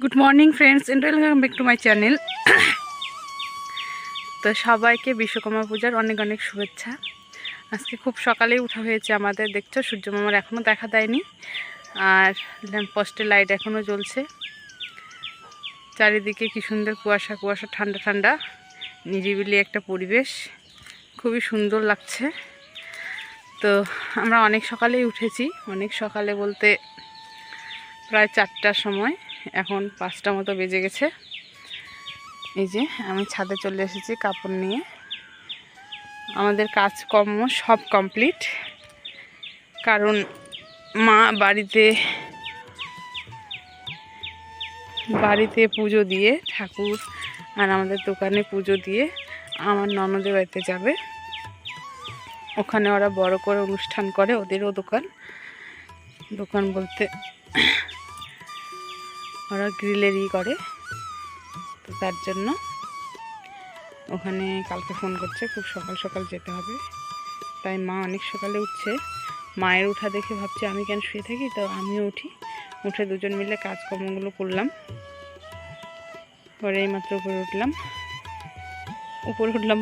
Good morning friends and welcome back to my channel. তো সবাইকে বিশ্বকর্মা পূজার অনেক অনেক শুভেচ্ছা। আজকে খুব সকালেই উঠা হয়েছে আমাদের, দেখছো সূর্য মামার এখনও দেখা দেয়নি, আর ল্যাম্প পোস্টের লাইট এখনও জ্বলছে। চারিদিকে কি সুন্দর কুয়াশা কুয়াশা, ঠান্ডা ঠান্ডা, নিরিবিলি একটা পরিবেশ, খুবই সুন্দর লাগছে। তো আমরা অনেক সকালেই উঠেছি, অনেক সকালে বলতে প্রায় 4টার সময়, এখন 5টা মতো বেজে গেছে। এই যে আমি ছাদে চলে এসেছি কাপড় নিয়ে। আমাদের কাজকর্ম সব কমপ্লিট, কারণ মা বাড়িতে পুজো দিয়ে, ঠাকুর আর আমাদের দোকানে পুজো দিয়ে আমার ননদের বাড়িতে যাবে। ওখানে ওরা বড় করে অনুষ্ঠান করে, ওদেরও দোকান বলতে ওরা গ্রিলেরই করে। তো তার জন্য ওখানে কালকে ফোন করছে, খুব সকাল সকাল যেতে হবে। তাই মা অনেক সকালে উঠছে। মায়ের উঠা দেখে ভাবছি আমি কেন শুয়ে থাকি, তো আমিও উঠে দুজন মিলে কাজকর্মগুলো করলাম। পরে এইমাত্র উপরে উঠলাম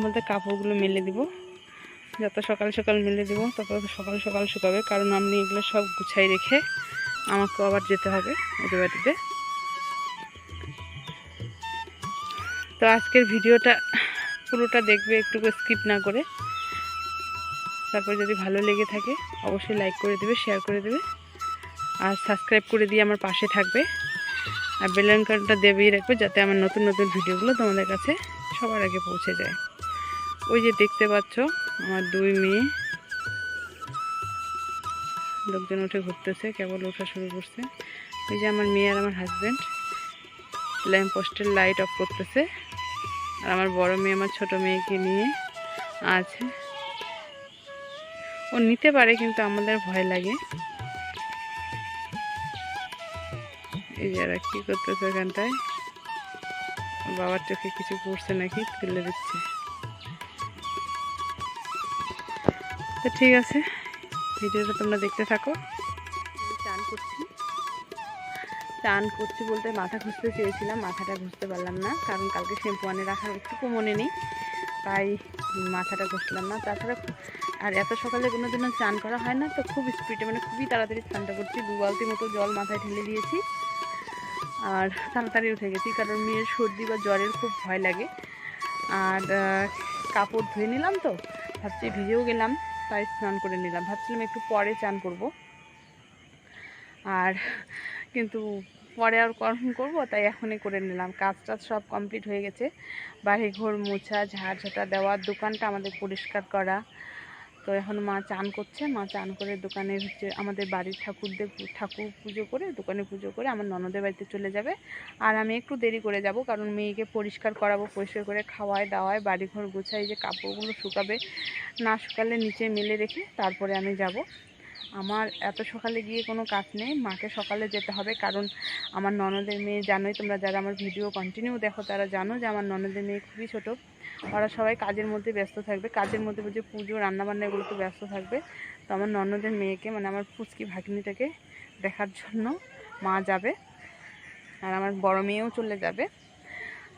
বলতে কাপড়গুলো মেলে দিব। যত সকাল সকাল মেলে দিব তত সকাল সকাল শুকাবে, কারণ আমি এগুলো সব গুছাই রেখে আমাকেও আবার যেতে হবে ওদের বাড়িতে। তো আজকের ভিডিওটা পুরোটা দেখবে, একটু স্কিপ না করে। তারপর যদি ভালো লেগে থাকে অবশ্যই লাইক করে দেবে, শেয়ার করে দেবে, আর সাবস্ক্রাইব করে দিয়ে আমার পাশে থাকবে, আর বেল আইকনটা দেবেই রাখবে, যাতে আমার নতুন নতুন ভিডিওগুলো তোমাদের কাছে সবার আগে পৌঁছে যায়। ওই যে দেখতে পাচ্ছ আমার দুই মেয়ে, লোকজন উঠে ঘুরতেছে, কেবল ওঠা শুরু করছে। ওই যে আমার মেয়ে আর আমার হাজব্যান্ড ল্যাম্প পোস্টের লাইট অফ করতেছে, আর আমার বড় মেয়ে আমার ছোট মেয়েকে নিয়ে আছে। ও নিতে পারে কিন্তু আমাদের ভয় লাগে। এই যারা কি করতেছে এখানটায়, বাবার চোখে কিছু পড়ছে নাকি, তুলে দিচ্ছে। তো ঠিক আছে, ভিডিওটা তোমরা দেখতে থাকো। চান করছি বলতে মাথা ঘষতে চেয়েছিলাম, মাথাটা ঘষতে পারলাম না, কারণ কালকে শ্যাম্পু আনে রাখার একটুকু মনে নেই, তাই মাথাটা ঘষলাম না। তাছাড়া আর এত সকালে কোনো দিনও চান করা হয় না, তো খুব স্পিডে খুবই তাড়াতাড়ি স্নানটা করছি। 2 বালতি মতো জল মাথায় ঢেলে দিয়েছি আর তাড়াতাড়ি উঠে গেছি, কারণ মেয়ের সর্দি বা জ্বরের খুব ভয় লাগে। আর কাপড় ধুয়ে নিলাম, তো ভাবছি ভিজেও গেলাম, তাই স্নান করে নিলাম। ভাবছিলাম একটু পরে চান করব, আর কিন্তু পরে আর কখন করব, তাই এখনই করে নিলাম। কাজটা সব কমপ্লিট হয়ে গেছে, বাড়ি ঘর মোছা, ঝাড়ঝাঁটা দেওয়া, দোকানটা আমাদের পরিষ্কার করা। তো এখন মা চান করছে, মা চান করে দোকানে আমাদের বাড়ির ঠাকুর পুজো করে, দোকানে পুজো করে আমার ননদের বাড়িতে চলে যাবে। আর আমি একটু দেরি করে যাব, কারণ মেয়েকে পরিষ্কার করাবো, পরিষ্কার করে খাওয়ায় দাওয়ায় বাড়িঘর গোছাই, যে কাপড়গুলো শুকাবে, না শুকালে নিচে মেলে রেখে তারপরে আমি যাব। আমার এত সকালে গিয়ে কোনো কাজ নেই, মাকে সকালে যেতে হবে, কারণ আমার ননদের মেয়ে, জানোই তোমরা যারা আমার ভিডিও কন্টিনিউ দেখো তারা জানো যে আমার ননদের মেয়ে খুবই ছোট। ওরা সবাই কাজের মধ্যে ব্যস্ত থাকবে, কাজের মধ্যে যে পুজো রান্নাবান্না এগুলোতে ব্যস্ত থাকবে। তো আমার ননদের মেয়েকে, আমার ফুচকি ভাগ্নিটাকে দেখার জন্য মা যাবে, আর আমার বড় মেয়েও চলে যাবে।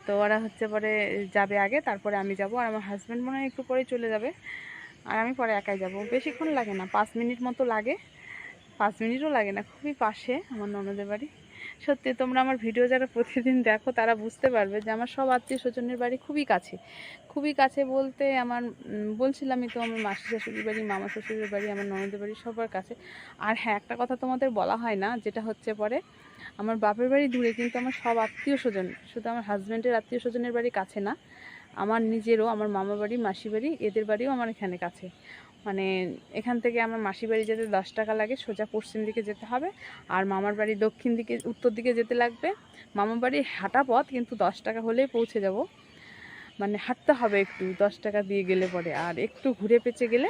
তো ওরা পরে যাবে আগে, তারপরে আমি যাব, আর আমার হাজব্যান্ড মনে হয় একটু পরেই চলে যাবে, আর আমি পরে একাই যাব। বেশিক্ষণ লাগে না, 5 মিনিট মতো লাগে, 5 মিনিটও লাগে না, খুবই পাশে আমার ননদের বাড়ি। সত্যি তোমরা আমার ভিডিও যারা প্রতিদিন দেখো তারা বুঝতে পারবে যে আমার সব আত্মীয় স্বজনের বাড়ি খুবই কাছে। খুবই কাছে বলতে আমার বলছিলামই তো, আমার মাসি শাশুড়ির বাড়ি, মামা শ্বশুরের বাড়ি, আমার ননদের বাড়ি সবার কাছে। আর হ্যাঁ, একটা কথা তোমাদের বলা হয় না, যেটা পরে আমার বাপের বাড়ি দূরে, কিন্তু আমার সব আত্মীয় স্বজন, শুধু আমার হাজব্যান্ডের আত্মীয় স্বজনের বাড়ি কাছে না, আমার নিজেরও, আমার মামা বাড়ি, মাসি বাড়ি, এদের বাড়িও আমার এখানে কাছে। এখান থেকে আমার মাসি বাড়ি যেতে 10 টাকা লাগে, সোজা পশ্চিম দিকে যেতে হবে, আর মামার বাড়ি উত্তর দিকে যেতে লাগবে। মামার বাড়ি হাঁটা পথ, কিন্তু 10 টাকা হলেই পৌঁছে যাব। হাঁটতে হবে একটু, 10 টাকা দিয়ে গেলে পরে, আর একটু ঘুরে পেঁচে গেলে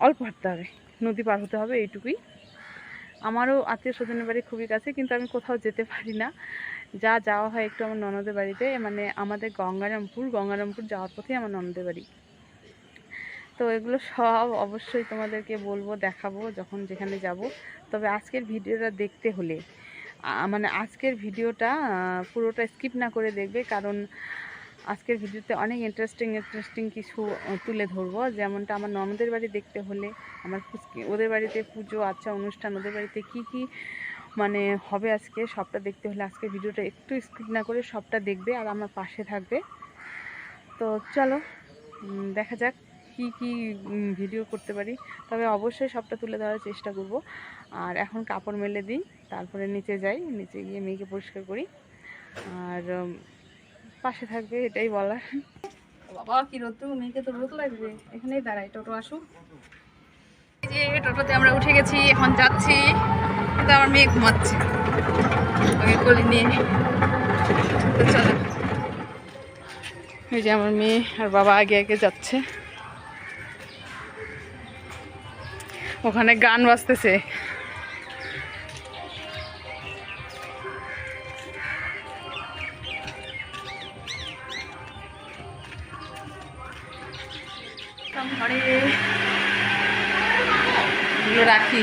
অল্প হাঁটতে হবে, নদী পার হতে হবে, এইটুকুই। আমারও আত্মীয় স্বজনের বাড়ি খুবই কাছে, কিন্তু আমি কোথাও যেতে পারি না। যাওয়া হয় একটু আমার ননদের বাড়িতে, আমাদের গঙ্গারামপুর যাওয়ার পথে আমার ননদের বাড়ি। তো এগুলো সব অবশ্যই তোমাদেরকে বলবো, দেখাবো যখন যেখানে যাব। তবে আজকের ভিডিওটা দেখতে হলে মানে আজকের ভিডিওটা পুরোটা স্কিপ না করে দেখবে, কারণ আজকের ভিডিওতে অনেক ইন্টারেস্টিং কিছু তুলে ধরবো। যেমনটা আমার ননদের বাড়ি দেখতে হলে, আমার ওদের বাড়িতে পুজো আচ্ছা অনুষ্ঠান, ওদের বাড়িতে কি মানে হবে আজকে, সবটা দেখতে হলে আজকের ভিডিওটা একটু স্কিপ না করে সবটা দেখবে আর আমার পাশে থাকবে। তো চলো দেখা যাক কি ভিডিও করতে পারি, তবে অবশ্যই সবটা তুলে ধরার চেষ্টা করব। আর এখন কাপড় মেলে দিই, তারপরে নিচে যাই, নিচে গিয়ে মেয়েকে পরিষ্কার করি, আর পাশে থাকবে, এটাই বলার। বাবা কি রোদ, মেয়েকে তো রোদ লাগবে, এখানেই দাঁড়াই, টোটো আসুক। এই যে টোটোতে আমরা উঠে গেছি, এখন যাচ্ছি, কিন্তু আমার মেয়ে ঘুমাচ্ছে, ওকে কোলে নিয়ে। তো চলো, এই যে আমার মেয়ে আর বাবা আগে আগে যাচ্ছে, ওখানে গান বাজতেছে। ঘরে রাখি।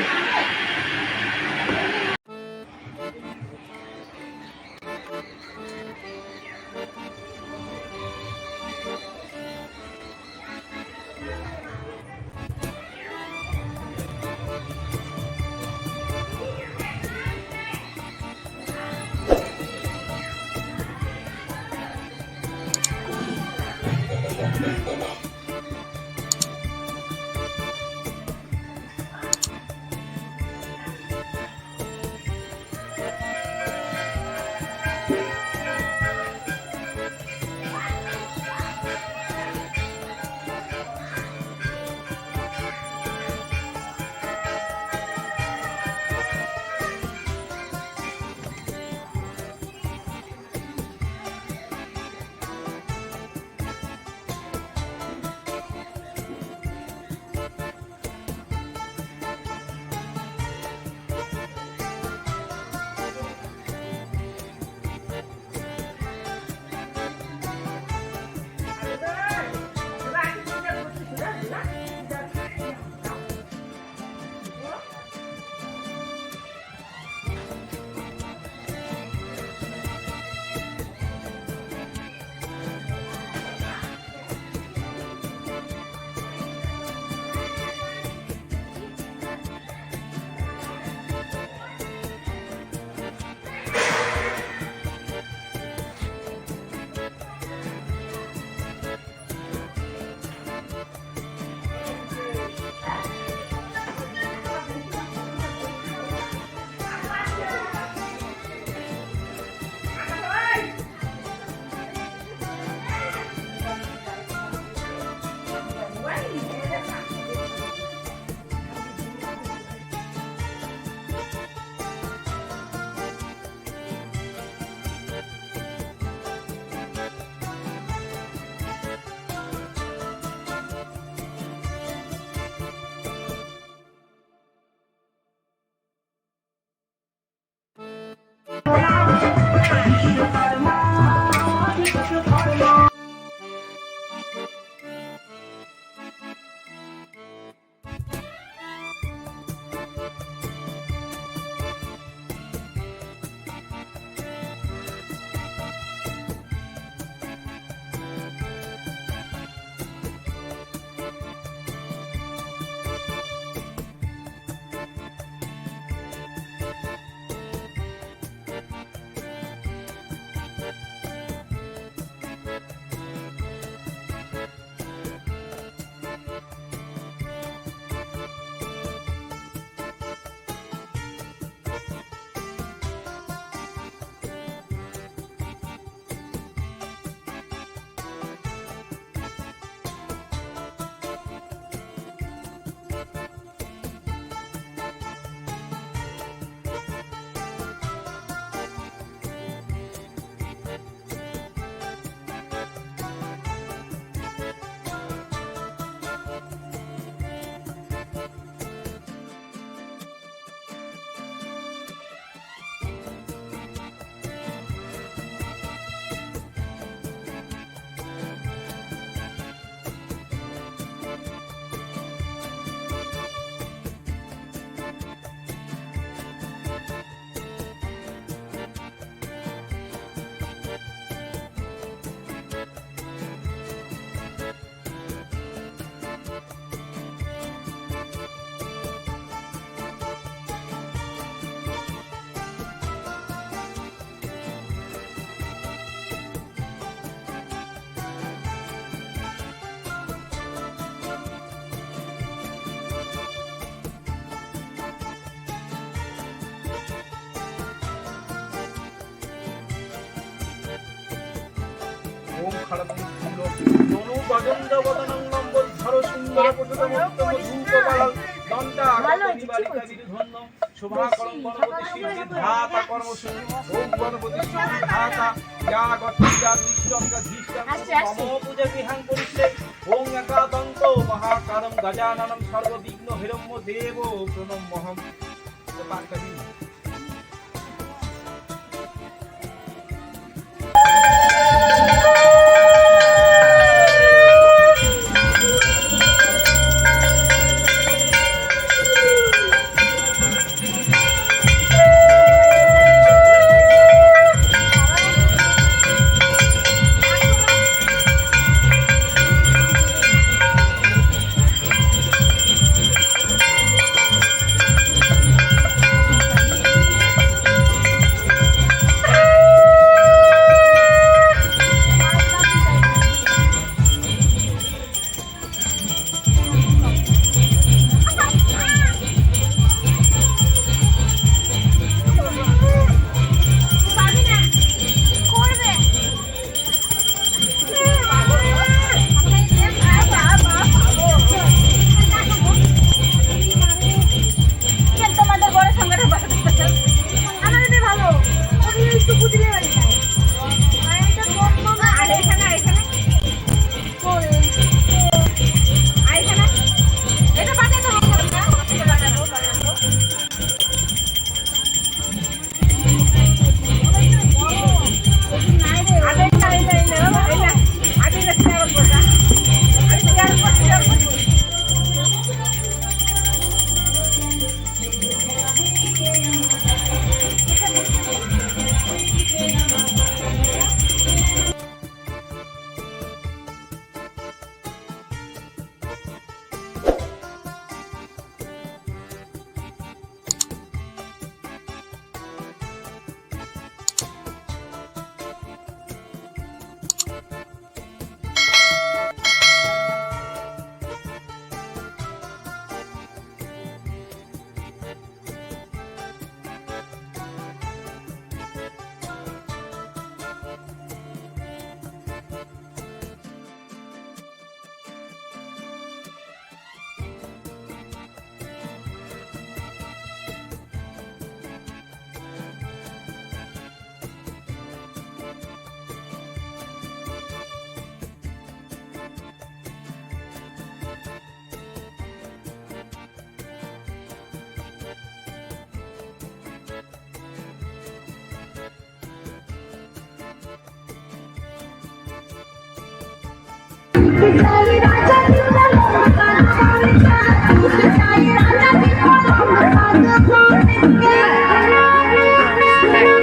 খারাপং স্থূল ননু গজন্দ বদনং নম্বর ধর সুন্দর পটুতমোত্তম ধূপবাল দন্তা নিবারিতা বিরুধন্য শোভা করং গণপতি সিদ্ধি ধাতা কর্মসু ওম গণপতি সিদ্ধি ধাতা যা গচ্ছা দৃষ্টঙ্গা ধীষ্টং মম পূজা বিহাং করিষ্যে ওম একাদন্ত মহাকারং গজাননং সর্ববিঘ্ন হিরম্য দেব প্রণম্যহম পার্কাবি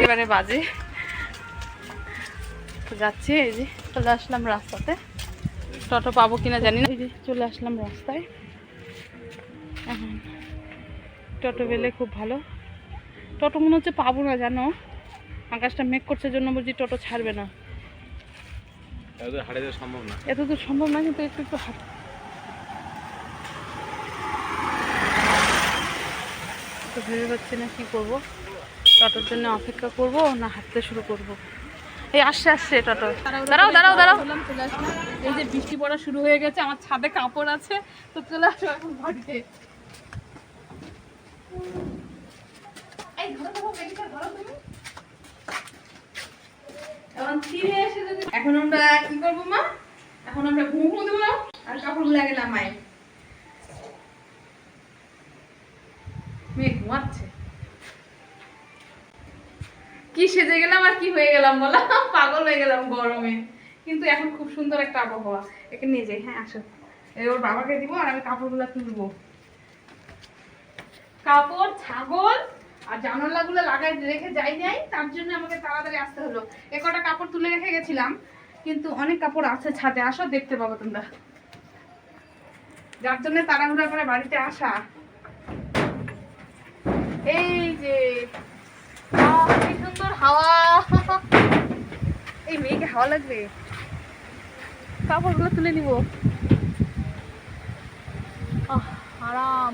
এবারে বাজে তো যাচ্ছি, এই যে চলে আসলাম রাস্তাতে। টোটো পাবো কিনা জানি না, এই যে চলে আসলাম রাস্তায়। এখন টোটো পেলে খুব ভালো। টোটো মনে হচ্ছে পাবো না, জানো আকাশটা মেঘ করছে জন্য বুঝি টোটো ছাড়বে না। হাঁটে সম্ভব না, এত তো সম্ভব না, কিন্তু একটু একটু হাঁট। তো ভেবে পাচ্ছি না কি করবো, টোটোর জন্য অপেক্ষা করব না হাঁটতে শুরু করব। এই আসছে আসছে টোটো, দাঁড়াও দাঁড়াও দাঁড়াও। চলে আসলাম, এই যে বৃষ্টি পড়া শুরু হয়ে গেছে, আমার ছাদে কাপড় আছে, তো চলে আসো এখন বাড়িতে। এখন আমরা কি করবো মা? এখন আমরা ঘুমো দেবো আর কাপড় লাগে নামাই। মেয়ে ঘুমাচ্ছে, কি সেজে গেলাম আর কি হয়ে গেলাম বলা, পাগল হয়ে গেলাম গরমে। কিন্তু এখন খুব সুন্দর একটা আবহাওয়া, একে নিয়ে যাই। হ্যাঁ আসো, ওর বাবাকে দিব আর আমি কাপড়গুলো তুলবো। কাপড়, ছাগল আর জানালাগুলো লাগাই রেখে যাই নাই, তার জন্য আমাকে তাড়াতাড়ি আসতে হলো। এ কটা কাপড় তুলে রেখে গেছিলাম, কিন্তু অনেক কাপড় আছে ছাদে, আসো দেখতে পাবো তোমরা, যার জন্য তাড়াহুড়া করে বাড়িতে আসা। এই যে কি সুন্দর হাওয়া, এই মেয়েকে হাওয়া লাগবে। কাপড়গুলো তুলে নিব, আরাম।